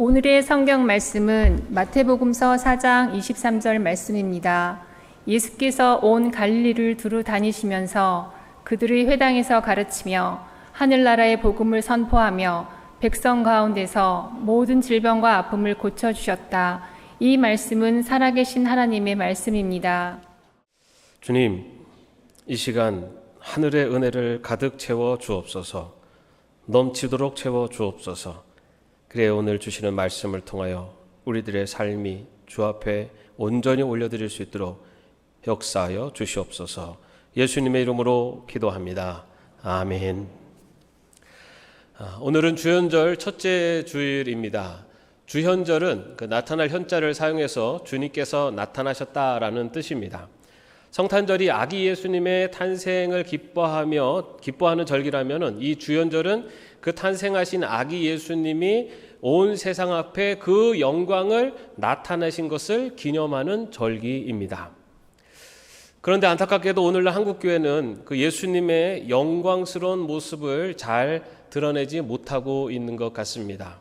오늘의 성경 말씀은 마태복음서 4장 23절 말씀입니다. 예수께서 온 갈릴리를 두루 다니시면서 그들의 회당에서 가르치며 하늘나라의 복음을 선포하며 백성 가운데서 모든 질병과 아픔을 고쳐주셨다. 이 말씀은 살아계신 하나님의 말씀입니다. 주님, 이 시간 하늘의 은혜를 가득 채워 주옵소서. 넘치도록 채워 주옵소서. 그래 오늘 주시는 말씀을 통하여 우리들의 삶이 주 앞에 온전히 올려드릴 수 있도록 역사하여 주시옵소서. 예수님의 이름으로 기도합니다. 아멘. 오늘은 주현절 첫째 주일입니다. 주현절은 나타날 현자를 사용해서 주님께서 나타나셨다라는 뜻입니다. 성탄절이 아기 예수님의 탄생을 기뻐하는 절기라면 이 주현절은 그 탄생하신 아기 예수님이 온 세상 앞에 그 영광을 나타내신 것을 기념하는 절기입니다. 그런데 안타깝게도 오늘날 한국교회는 그 예수님의 영광스러운 모습을 잘 드러내지 못하고 있는 것 같습니다.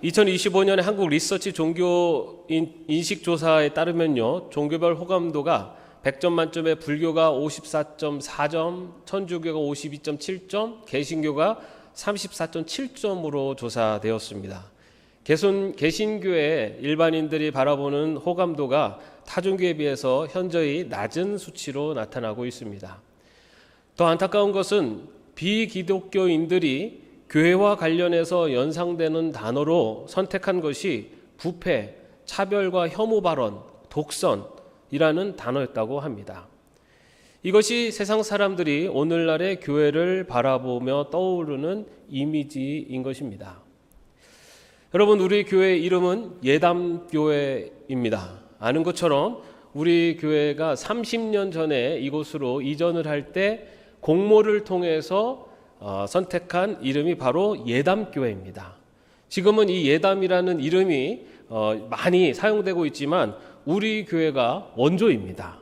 2025년에 한국 리서치 종교 인식조사에 따르면요, 종교별 호감도가 100점 만점에 불교가 54.4점, 천주교가 52.7점, 개신교가 34.7점으로 조사되었습니다. 개신교의 일반인들이 바라보는 호감도가 타종교에 비해서 현저히 낮은 수치로 나타나고 있습니다. 더 안타까운 것은 비기독교인들이 교회와 관련해서 연상되는 단어로 선택한 것이 부패, 차별과 혐오 발언, 독선이라는 단어였다고 합니다. 이것이 세상 사람들이 오늘날의 교회를 바라보며 떠오르는 이미지인 것입니다. 여러분, 우리 교회 이름은 예담교회입니다. 아는 것처럼 우리 교회가 30년 전에 이곳으로 이전을 할 때 공모를 통해서 선택한 이름이 바로 예담교회입니다. 지금은 이 예담이라는 이름이 많이 사용되고 있지만 우리 교회가 원조입니다.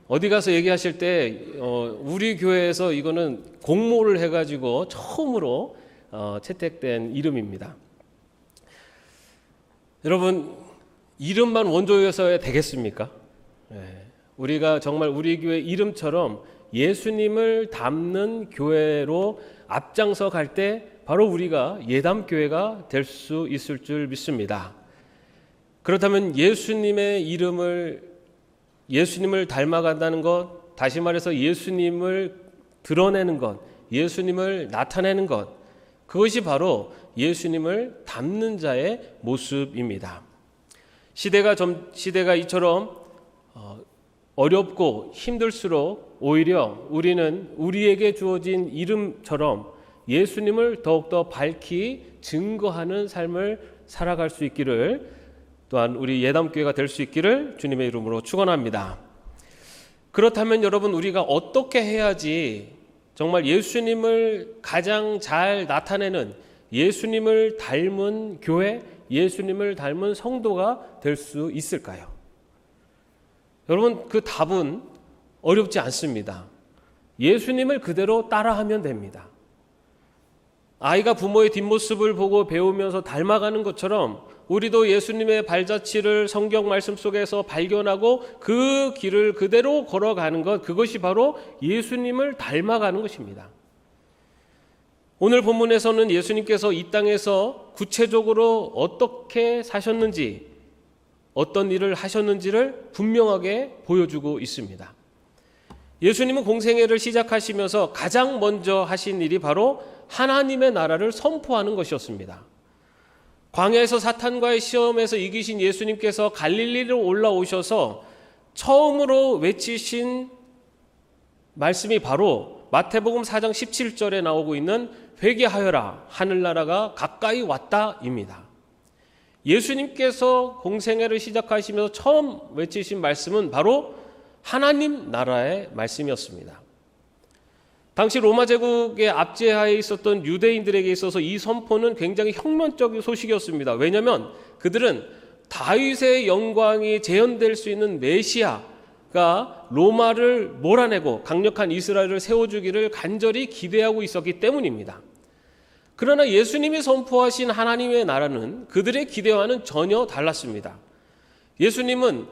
어디 가서 얘기하실 때 우리 교회에서 이거는 공모를 해가지고 처음으로 채택된 이름입니다. 여러분, 이름만 원조여서야 되겠습니까? 우리가 정말 우리 교회 이름처럼 예수님을 담는 교회로 앞장서 갈 때 바로 우리가 예담교회가 될 수 있을 줄 믿습니다. 그렇다면 예수님의 예수님을 닮아간다는 것, 다시 말해서 예수님을 드러내는 것, 예수님을 나타내는 것, 그것이 바로 예수님을 담는 자의 모습입니다. 시대가 이처럼 어렵고 힘들수록 오히려 우리는 우리에게 주어진 이름처럼 예수님을 더욱더 밝히 증거하는 삶을 살아갈 수 있기를, 또한 우리 예담교회가 될 수 있기를 주님의 이름으로 축원합니다. 그렇다면 여러분, 우리가 어떻게 해야지 정말 예수님을 가장 잘 나타내는 예수님을 닮은 교회, 예수님을 닮은 성도가 될 수 있을까요? 여러분, 그 답은 어렵지 않습니다. 예수님을 그대로 따라하면 됩니다. 아이가 부모의 뒷모습을 보고 배우면서 닮아가는 것처럼 우리도 예수님의 발자취를 성경 말씀 속에서 발견하고 그 길을 그대로 걸어가는 것, 그것이 바로 예수님을 닮아가는 것입니다. 오늘 본문에서는 예수님께서 이 땅에서 구체적으로 어떻게 사셨는지, 어떤 일을 하셨는지를 분명하게 보여주고 있습니다. 예수님은 공생애를 시작하시면서 가장 먼저 하신 일이 바로 하나님의 나라를 선포하는 것이었습니다. 광야에서 사탄과의 시험에서 이기신 예수님께서 갈릴리로 올라오셔서 처음으로 외치신 말씀이 바로 마태복음 4장 17절에 나오고 있는 회개하여라, 하늘나라가 가까이 왔다입니다. 예수님께서 공생애를 시작하시면서 처음 외치신 말씀은 바로 하나님 나라의 말씀이었습니다. 당시 로마 제국의 압제하에 있었던 유대인들에게 있어서 이 선포는 굉장히 혁명적인 소식이었습니다. 왜냐하면 그들은 다윗의 영광이 재현될 수 있는 메시아가 로마를 몰아내고 강력한 이스라엘을 세워주기를 간절히 기대하고 있었기 때문입니다. 그러나 예수님이 선포하신 하나님의 나라는 그들의 기대와는 전혀 달랐습니다. 예수님은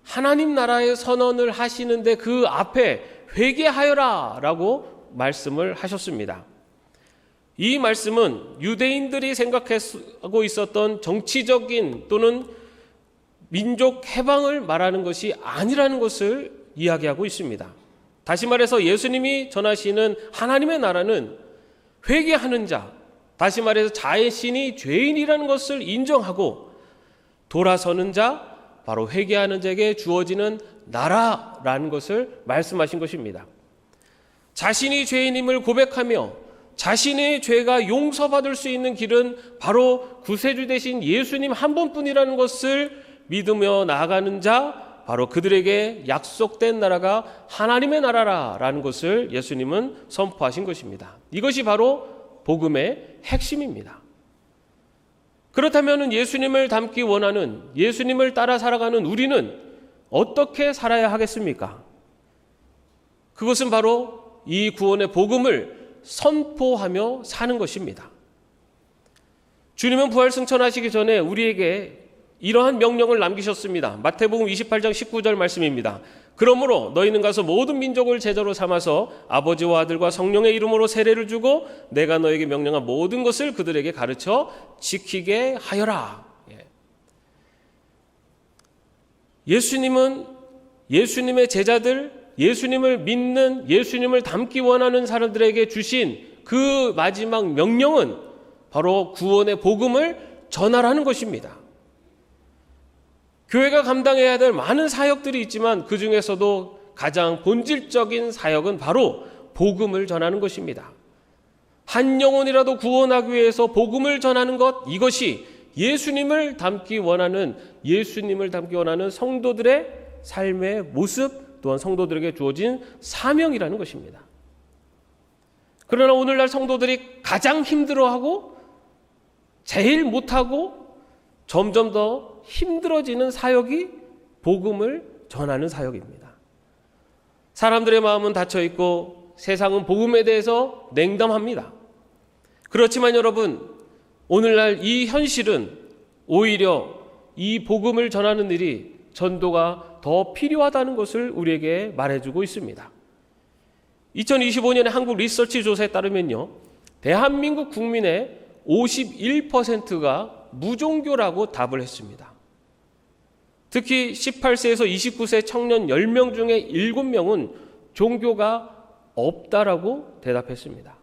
하나님 나라의 선언을 하시는데 그 앞에 회개하여라 라고 말씀을 하셨습니다. 이 말씀은 유대인들이 생각하고 있었던 정치적인 또는 민족 해방을 말하는 것이 아니라는 것을 이야기하고 있습니다. 다시 말해서 예수님이 전하시는 하나님의 나라는 회개하는 자, 다시 말해서 자신이 죄인이라는 것을 인정하고 돌아서는 자, 바로 회개하는 자에게 주어지는 나라라는 것을 말씀하신 것입니다. 자신이 죄인임을 고백하며 자신의 죄가 용서받을 수 있는 길은 바로 구세주 되신 예수님 한 분뿐이라는 것을 믿으며 나아가는 자, 바로 그들에게 약속된 나라가 하나님의 나라라는 것을 예수님은 선포하신 것입니다. 이것이 바로 복음의 핵심입니다. 그렇다면 예수님을 닮기 원하는, 예수님을 따라 살아가는 우리는 어떻게 살아야 하겠습니까? 그것은 바로 이 구원의 복음을 선포하며 사는 것입니다. 주님은 부활 승천하시기 전에 우리에게 이러한 명령을 남기셨습니다. 마태복음 28장 19절 말씀입니다. 그러므로 너희는 가서 모든 민족을 제자로 삼아서 아버지와 아들과 성령의 이름으로 세례를 주고 내가 너에게 명령한 모든 것을 그들에게 가르쳐 지키게 하여라. 예수님은 예수님의 제자들, 예수님을 믿는, 예수님을 닮기 원하는 사람들에게 주신 그 마지막 명령은 바로 구원의 복음을 전하라는 것입니다. 교회가 감당해야 될 많은 사역들이 있지만 그 중에서도 가장 본질적인 사역은 바로 복음을 전하는 것입니다. 한 영혼이라도 구원하기 위해서 복음을 전하는 것, 이것이 예수님을 닮기 원하는 성도들의 삶의 모습, 또한 성도들에게 주어진 사명이라는 것입니다. 그러나 오늘날 성도들이 가장 힘들어하고 제일 못하고 점점 더 힘들어지는 사역이 복음을 전하는 사역입니다. 사람들의 마음은 닫혀 있고 세상은 복음에 대해서 냉담합니다. 그렇지만 여러분, 오늘날 이 현실은 오히려 이 복음을 전하는 일이 전도가 더 필요하다는 것을 우리에게 말해주고 있습니다. 2025년의 한국 리서치 조사에 따르면요, 대한민국 국민의 51%가 무종교라고 답을 했습니다. 특히 18세에서 29세 청년 10명 중에 7명은 종교가 없다라고 대답했습니다.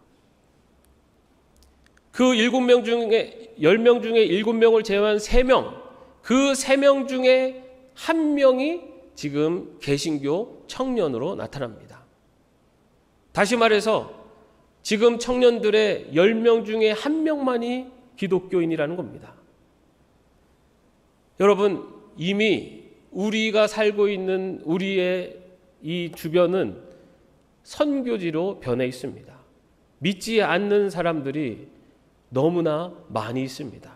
그 7명 중에 10명 중에 7명을 제외한 3명, 그 3명 중에 1명이 지금 개신교 청년으로 나타납니다. 다시 말해서 지금 청년들의 10명 중에 1명만이 기독교인이라는 겁니다. 여러분, 이미 우리가 살고 있는 우리의 이 주변은 선교지로 변해 있습니다. 믿지 않는 사람들이 너무나 많이 있습니다.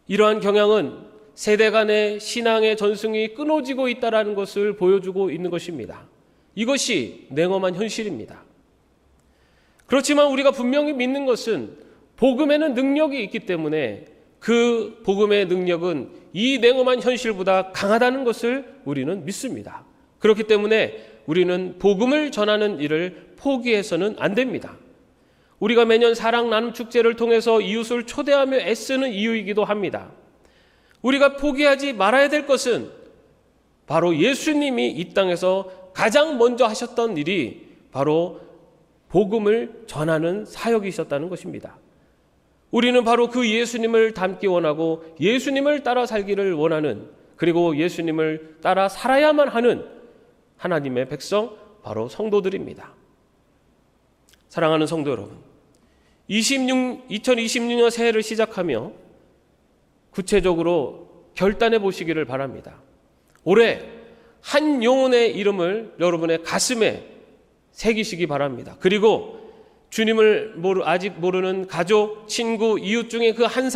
이러한 경향은 세대 간의 신앙의 전승이 끊어지고 있다는 것을 보여주고 있는 것입니다. 이것이 냉엄한 현실입니다. 그렇지만 우리가 분명히 믿는 것은 복음에는 능력이 있기 때문에 그 복음의 능력은 이 냉엄한 현실보다 강하다는 것을 우리는 믿습니다. 그렇기 때문에 우리는 복음을 전하는 일을 포기해서는 안 됩니다. 우리가 매년 사랑 나눔 축제를 통해서 이웃을 초대하며 애쓰는 이유이기도 합니다. 우리가 포기하지 말아야 될 것은 바로 예수님이 이 땅에서 가장 먼저 하셨던 일이 바로 복음을 전하는 사역이셨다는 것입니다. 우리는 바로 그 예수님을 닮기 원하고 예수님을 따라 살기를 원하는, 그리고 예수님을 따라 살아야만 하는 하나님의 백성, 바로 성도들입니다. 사랑하는 성도 여러분, 2026년 새해를 시작하며 구체적으로 결단해 보시기를 바랍니다. 올해 한 영혼의 이름을 여러분의 가슴에 새기시기 바랍니다. 그리고 주님을 아직 모르는 가족, 친구, 이웃 중에 그 한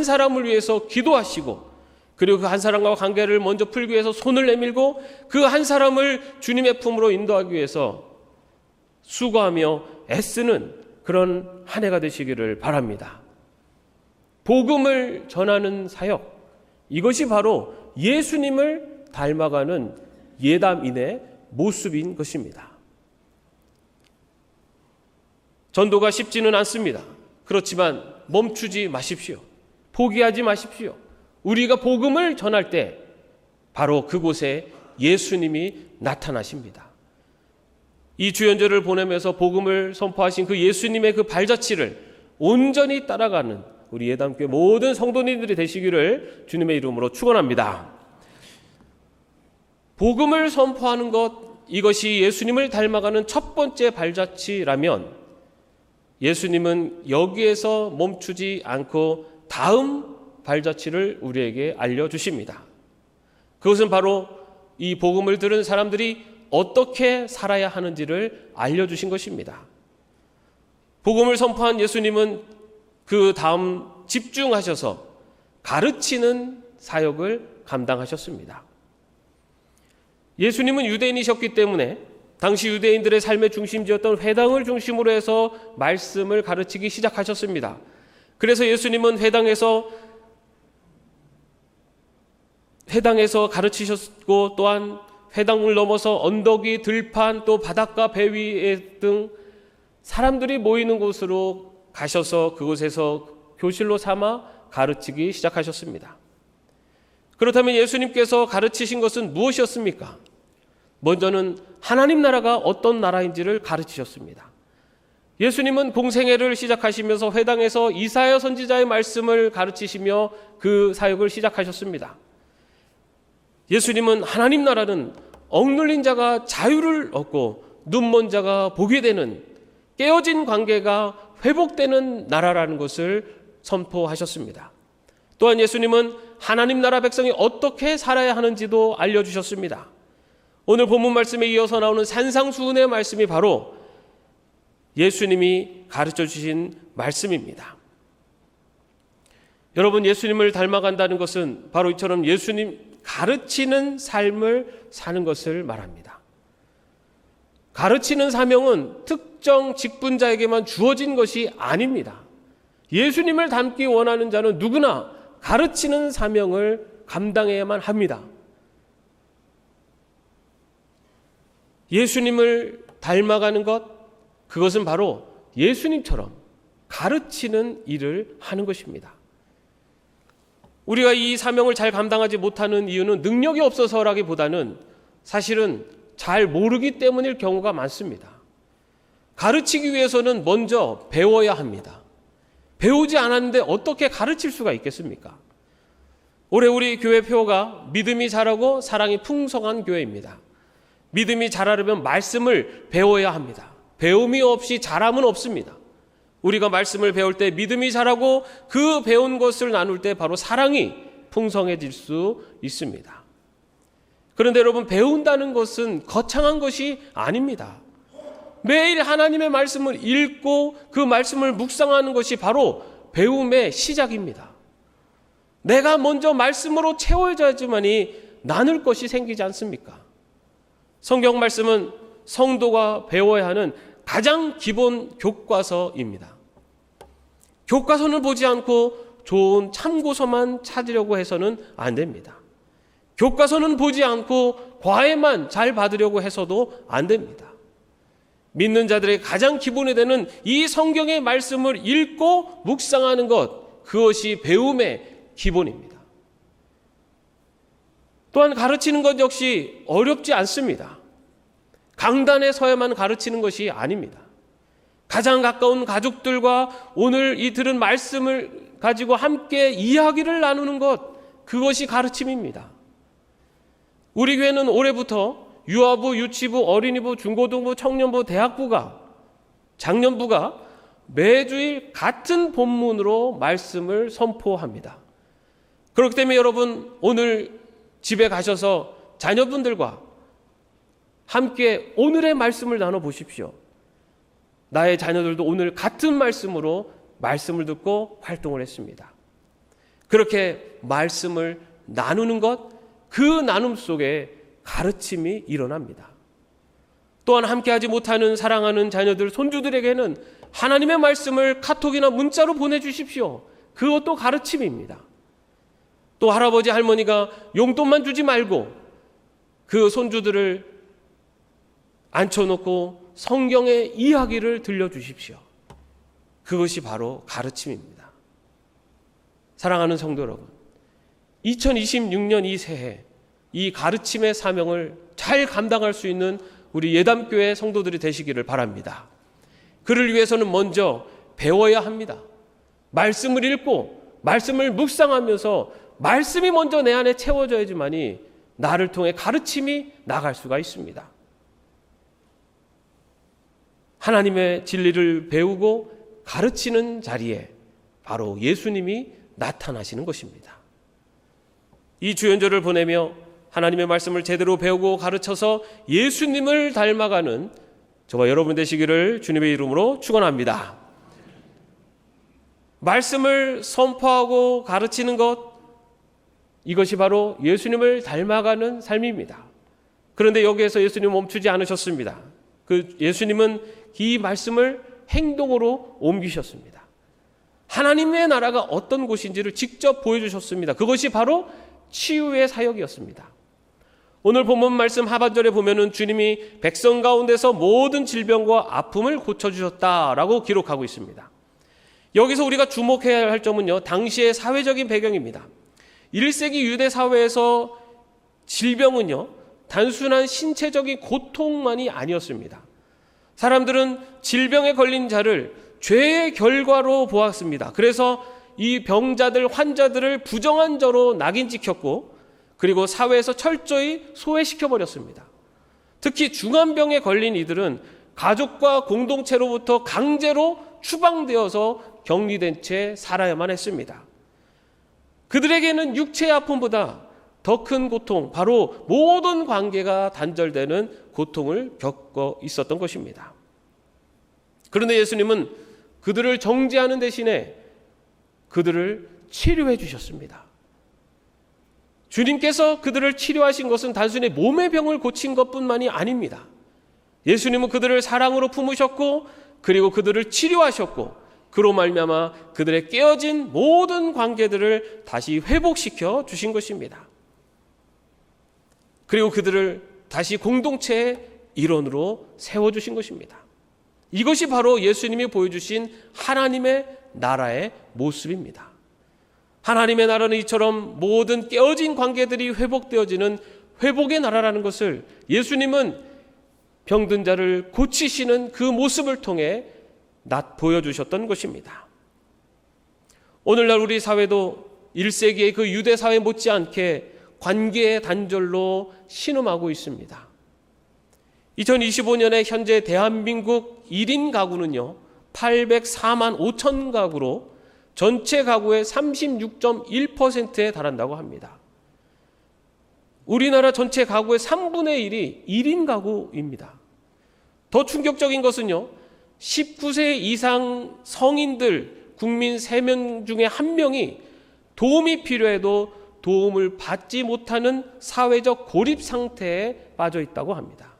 사람을 위해서 기도하시고, 그리고 그 한 사람과 관계를 먼저 풀기 위해서 손을 내밀고 그 한 사람을 주님의 품으로 인도하기 위해서 수고하며 애쓰는 그런 한 해가 되시기를 바랍니다. 복음을 전하는 사역, 이것이 바로 예수님을 닮아가는 예담인의 모습인 것입니다. 전도가 쉽지는 않습니다. 그렇지만 멈추지 마십시오. 포기하지 마십시오. 우리가 복음을 전할 때 바로 그곳에 예수님이 나타나십니다. 이 주연절을 보내면서 복음을 선포하신 그 예수님의 그 발자취를 온전히 따라가는 우리 예담교회 모든 성도님들이 되시기를 주님의 이름으로 축원합니다. 복음을 선포하는 것, 이것이 예수님을 닮아가는 첫 번째 발자취라면 예수님은 여기에서 멈추지 않고 다음 발자취를 우리에게 알려주십니다. 그것은 바로 이 복음을 들은 사람들이 어떻게 살아야 하는지를 알려주신 것입니다. 복음을 선포한 예수님은 그 다음 집중하셔서 가르치는 사역을 감당하셨습니다. 예수님은 유대인이셨기 때문에 당시 유대인들의 삶의 중심지였던 회당을 중심으로 해서 말씀을 가르치기 시작하셨습니다. 그래서 예수님은 회당에서 가르치셨고, 또한 회당을 넘어서 언덕이, 들판, 또 바닷가, 배 위에 등 사람들이 모이는 곳으로 가셔서 그곳에서 교실로 삼아 가르치기 시작하셨습니다. 그렇다면 예수님께서 가르치신 것은 무엇이었습니까? 먼저는 하나님 나라가 어떤 나라인지를 가르치셨습니다. 예수님은 공생애를 시작하시면서 회당에서 이사야 선지자의 말씀을 가르치시며 그 사역을 시작하셨습니다. 예수님은 하나님 나라는 억눌린 자가 자유를 얻고 눈먼 자가 보게 되는, 깨어진 관계가 회복되는 나라라는 것을 선포하셨습니다. 또한 예수님은 하나님 나라 백성이 어떻게 살아야 하는지도 알려주셨습니다. 오늘 본문 말씀에 이어서 나오는 산상수훈의 말씀이 바로 예수님이 가르쳐 주신 말씀입니다. 여러분, 예수님을 닮아간다는 것은 바로 이처럼 예수님 가르치는 삶을 사는 것을 말합니다. 가르치는 사명은 특정 직분자에게만 주어진 것이 아닙니다. 예수님을 닮기 원하는 자는 누구나 가르치는 사명을 감당해야만 합니다. 예수님을 닮아가는 것, 그것은 바로 예수님처럼 가르치는 일을 하는 것입니다. 우리가 이 사명을 잘 감당하지 못하는 이유는 능력이 없어서라기보다는 사실은 잘 모르기 때문일 경우가 많습니다. 가르치기 위해서는 먼저 배워야 합니다. 배우지 않았는데 어떻게 가르칠 수가 있겠습니까? 올해 우리 교회 표가 믿음이 자라고 사랑이 풍성한 교회입니다. 믿음이 자라려면 말씀을 배워야 합니다. 배움이 없이 자람은 없습니다. 우리가 말씀을 배울 때 믿음이 자라고 그 배운 것을 나눌 때 바로 사랑이 풍성해질 수 있습니다. 그런데 여러분, 배운다는 것은 거창한 것이 아닙니다. 매일 하나님의 말씀을 읽고 그 말씀을 묵상하는 것이 바로 배움의 시작입니다. 내가 먼저 말씀으로 채워져야지만이 나눌 것이 생기지 않습니까? 성경 말씀은 성도가 배워야 하는 가장 기본 교과서입니다. 교과서는 보지 않고 좋은 참고서만 찾으려고 해서는 안 됩니다. 교과서는 보지 않고 과외만 잘 받으려고 해서도 안 됩니다. 믿는 자들의 가장 기본이 되는 이 성경의 말씀을 읽고 묵상하는 것, 그것이 배움의 기본입니다. 또한 가르치는 것 역시 어렵지 않습니다. 강단에 서야만 가르치는 것이 아닙니다. 가장 가까운 가족들과 오늘 이 들은 말씀을 가지고 함께 이야기를 나누는 것, 그것이 가르침입니다. 우리 교회는 올해부터 유아부, 유치부, 어린이부, 중고등부, 청년부, 대학부가, 장년부가 매주일 같은 본문으로 말씀을 선포합니다. 그렇기 때문에 여러분, 오늘 집에 가셔서 자녀분들과 함께 오늘의 말씀을 나눠보십시오. 나의 자녀들도 오늘 같은 말씀으로 말씀을 듣고 활동을 했습니다. 그렇게 말씀을 나누는 것, 그 나눔 속에 가르침이 일어납니다. 또한 함께하지 못하는 사랑하는 자녀들, 손주들에게는 하나님의 말씀을 카톡이나 문자로 보내주십시오. 그것도 가르침입니다. 또 할아버지 할머니가 용돈만 주지 말고 그 손주들을 앉혀놓고 성경의 이야기를 들려주십시오. 그것이 바로 가르침입니다. 사랑하는 성도 여러분, 2026년 이 새해 이 가르침의 사명을 잘 감당할 수 있는 우리 예담교회 성도들이 되시기를 바랍니다. 그를 위해서는 먼저 배워야 합니다. 말씀을 읽고 말씀을 묵상하면서 말씀이 먼저 내 안에 채워져야지만이 나를 통해 가르침이 나갈 수가 있습니다. 하나님의 진리를 배우고 가르치는 자리에 바로 예수님이 나타나시는 것입니다. 이 주연절을 보내며 하나님의 말씀을 제대로 배우고 가르쳐서 예수님을 닮아가는 저와 여러분 되시기를 주님의 이름으로 축원합니다. 말씀을 선포하고 가르치는 것, 이것이 바로 예수님을 닮아가는 삶입니다. 그런데 여기에서 예수님은 멈추지 않으셨습니다. 그 예수님은 이 말씀을 행동으로 옮기셨습니다. 하나님의 나라가 어떤 곳인지를 직접 보여주셨습니다. 그것이 바로 치유의 사역이었습니다. 오늘 본문 말씀 하반절에 보면은 주님이 백성 가운데서 모든 질병과 아픔을 고쳐주셨다라고 기록하고 있습니다. 여기서 우리가 주목해야 할 점은요, 당시의 사회적인 배경입니다. 1세기 유대 사회에서 질병은요, 단순한 신체적인 고통만이 아니었습니다. 사람들은 질병에 걸린 자를 죄의 결과로 보았습니다. 그래서 이 병자들, 환자들을 부정한 자로 낙인 찍혔고, 그리고 사회에서 철저히 소외시켜버렸습니다. 특히 중환병에 걸린 이들은 가족과 공동체로부터 강제로 추방되어서 격리된 채 살아야만 했습니다. 그들에게는 육체의 아픔보다 더 큰 고통, 바로 모든 관계가 단절되는 고통을 겪어 있었던 것입니다. 그런데 예수님은 그들을 정죄하는 대신에 그들을 치료해 주셨습니다. 주님께서 그들을 치료하신 것은 단순히 몸의 병을 고친 것뿐만이 아닙니다. 예수님은 그들을 사랑으로 품으셨고, 그리고 그들을 치료하셨고, 그로 말미암아 그들의 깨어진 모든 관계들을 다시 회복시켜 주신 것입니다. 그리고 그들을 다시 공동체의 일원으로 세워주신 것입니다. 이것이 바로 예수님이 보여주신 하나님의 나라의 모습입니다. 하나님의 나라는 이처럼 모든 깨어진 관계들이 회복되어지는 회복의 나라라는 것을 예수님은 병든 자를 고치시는 그 모습을 통해 보여주셨던 것입니다. 오늘날 우리 사회도 1세기의 그 유대 사회 못지않게 관계의 단절로 신음하고 있습니다. 2025년에 현재 대한민국 1인 가구는요 804만 5천 가구로 전체 가구의 36.1%에 달한다고 합니다. 우리나라 전체 가구의 3분의 1이 1인 가구입니다. 더 충격적인 것은요 19세 이상 성인들 국민 3명 중에 1명이 도움이 필요해도 도움을 받지 못하는 사회적 고립 상태에 빠져 있다고 합니다.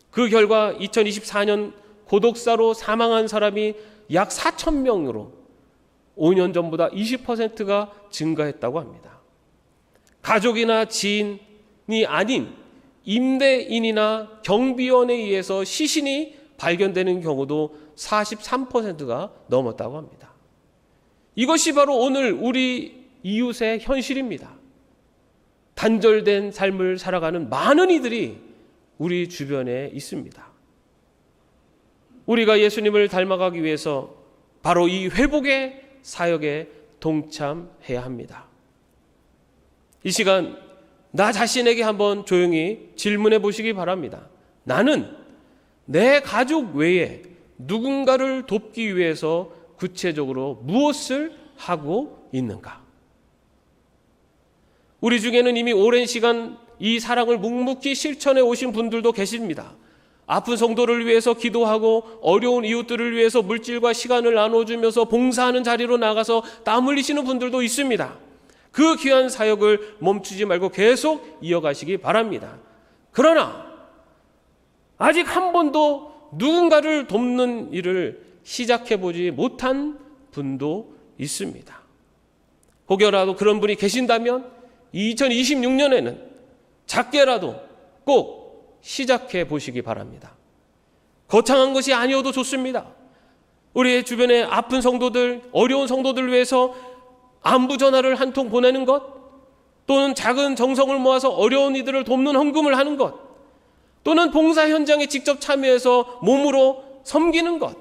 그 결과 2024년 고독사로 사망한 사람이 약 4천 명으로 5년 전보다 20%가 증가했다고 합니다. 가족이나 지인이 아닌 임대인이나 경비원에 의해서 시신이 발견되는 경우도 43%가 넘었다고 합니다. 이것이 바로 오늘 우리 이웃의 현실입니다. 단절된 삶을 살아가는 많은 이들이 우리 주변에 있습니다. 우리가 예수님을 닮아가기 위해서 바로 이 회복의 사역에 동참해야 합니다. 이 시간 나 자신에게 한번 조용히 질문해 보시기 바랍니다. 나는 내 가족 외에 누군가를 돕기 위해서 구체적으로 무엇을 하고 있는가? 우리 중에는 이미 오랜 시간 이 사랑을 묵묵히 실천해 오신 분들도 계십니다. 아픈 성도를 위해서 기도하고 어려운 이웃들을 위해서 물질과 시간을 나눠주면서 봉사하는 자리로 나가서 땀 흘리시는 분들도 있습니다. 그 귀한 사역을 멈추지 말고 계속 이어가시기 바랍니다. 그러나 아직 한 번도 누군가를 돕는 일을 시작해보지 못한 분도 있습니다. 혹여라도 그런 분이 계신다면 2026년에는 작게라도 꼭 시작해 보시기 바랍니다. 거창한 것이 아니어도 좋습니다. 우리의 주변에 아픈 성도들, 어려운 성도들 위해서 안부 전화를 한 통 보내는 것, 또는 작은 정성을 모아서 어려운 이들을 돕는 헌금을 하는 것, 또는 봉사 현장에 직접 참여해서 몸으로 섬기는 것,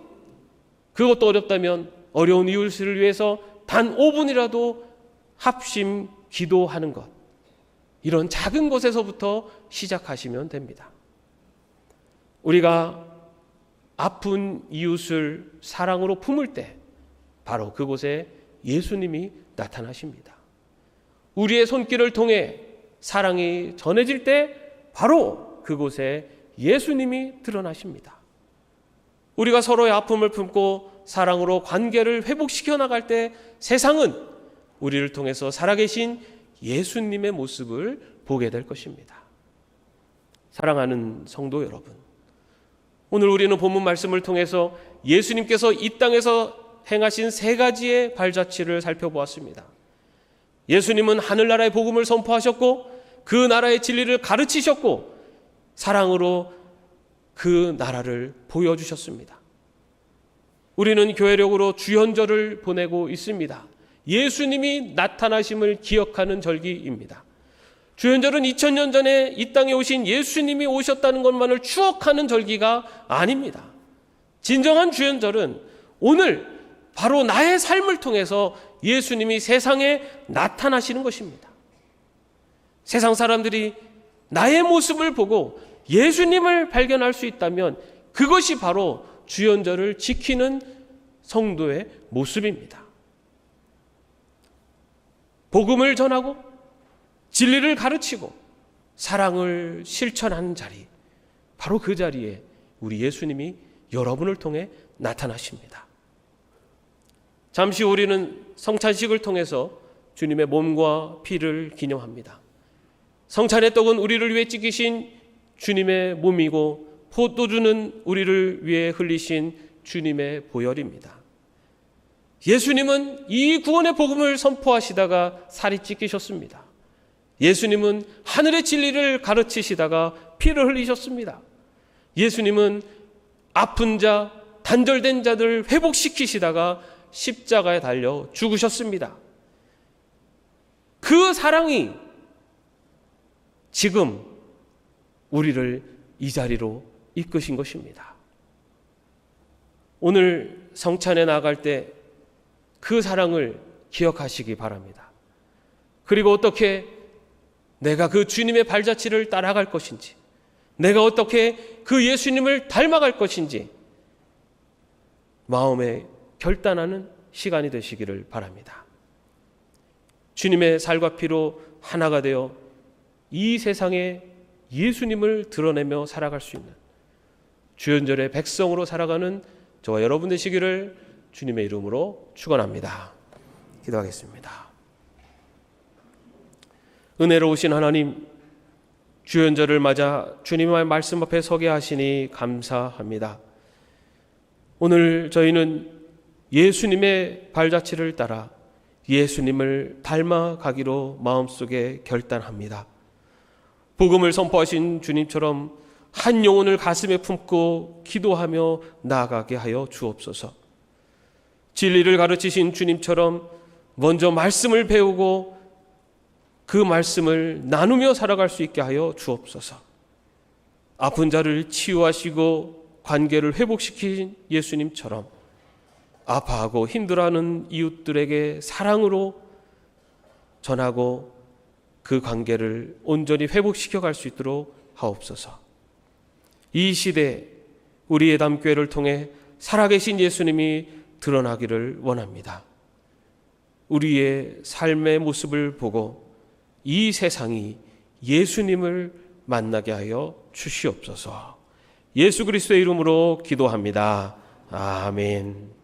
그것도 어렵다면 어려운 이웃을 위해서 단 5분이라도 합심 기도하는 것, 이런 작은 것에서부터 시작하시면 됩니다. 우리가 아픈 이웃을 사랑으로 품을 때 바로 그곳에 예수님이 나타나십니다. 우리의 손길을 통해 사랑이 전해질 때 바로 그곳에 예수님이 드러나십니다. 우리가 서로의 아픔을 품고 사랑으로 관계를 회복시켜 나갈 때 세상은 우리를 통해서 살아계신 예수님의 모습을 보게 될 것입니다. 사랑하는 성도 여러분, 오늘 우리는 본문 말씀을 통해서 예수님께서 이 땅에서 행하신 3가지의 발자취를 살펴보았습니다. 예수님은 하늘나라의 복음을 선포하셨고 그 나라의 진리를 가르치셨고 사랑으로 그 나라를 보여주셨습니다. 우리는 교회력으로 주현절을 보내고 있습니다. 예수님이 나타나심을 기억하는 절기입니다. 주현절은 2000년 전에 이 땅에 오신 예수님이 오셨다는 것만을 추억하는 절기가 아닙니다. 진정한 주현절은 오늘 바로 나의 삶을 통해서 예수님이 세상에 나타나시는 것입니다. 세상 사람들이 나의 모습을 보고 예수님을 발견할 수 있다면 그것이 바로 주현절을 지키는 성도의 모습입니다. 복음을 전하고 진리를 가르치고 사랑을 실천하는 자리, 바로 그 자리에 우리 예수님이 여러분을 통해 나타나십니다. 잠시 우리는 성찬식을 통해서 주님의 몸과 피를 기념합니다. 성찬의 떡은 우리를 위해 찢기신 주님의 몸이고 포도주는 우리를 위해 흘리신 주님의 보혈입니다. 예수님은 이 구원의 복음을 선포하시다가 살이 찢기셨습니다. 예수님은 하늘의 진리를 가르치시다가 피를 흘리셨습니다. 예수님은 아픈 자, 단절된 자들을 회복시키시다가 십자가에 달려 죽으셨습니다. 그 사랑이 지금 우리를 이 자리로 이끄신 것입니다. 오늘 성찬에 나아갈 때 그 사랑을 기억하시기 바랍니다. 그리고 어떻게 내가 그 주님의 발자취를 따라갈 것인지, 내가 어떻게 그 예수님을 닮아갈 것인지 마음에 결단하는 시간이 되시기를 바랍니다. 주님의 살과 피로 하나가 되어 이 세상에 예수님을 드러내며 살아갈 수 있는 주연절의 백성으로 살아가는 저와 여러분 되시기를 주님의 이름으로 축원합니다. 기도하겠습니다. 은혜로우신 하나님, 주연절을 맞아 주님의 말씀 앞에 서게 하시니 감사합니다. 오늘 저희는 예수님의 발자취를 따라 예수님을 닮아가기로 마음속에 결단합니다. 복음을 선포하신 주님처럼 한 영혼을 가슴에 품고 기도하며 나아가게 하여 주옵소서. 진리를 가르치신 주님처럼 먼저 말씀을 배우고 그 말씀을 나누며 살아갈 수 있게 하여 주옵소서. 아픈 자를 치유하시고 관계를 회복시킨 예수님처럼 아파하고 힘들어하는 이웃들에게 사랑으로 전하고 그 관계를 온전히 회복시켜 갈 수 있도록 하옵소서. 이 시대 우리의 담교회를 통해 살아계신 예수님이 드러나기를 원합니다. 우리의 삶의 모습을 보고 이 세상이 예수님을 만나게 하여 주시옵소서. 예수 그리스도의 이름으로 기도합니다. 아멘.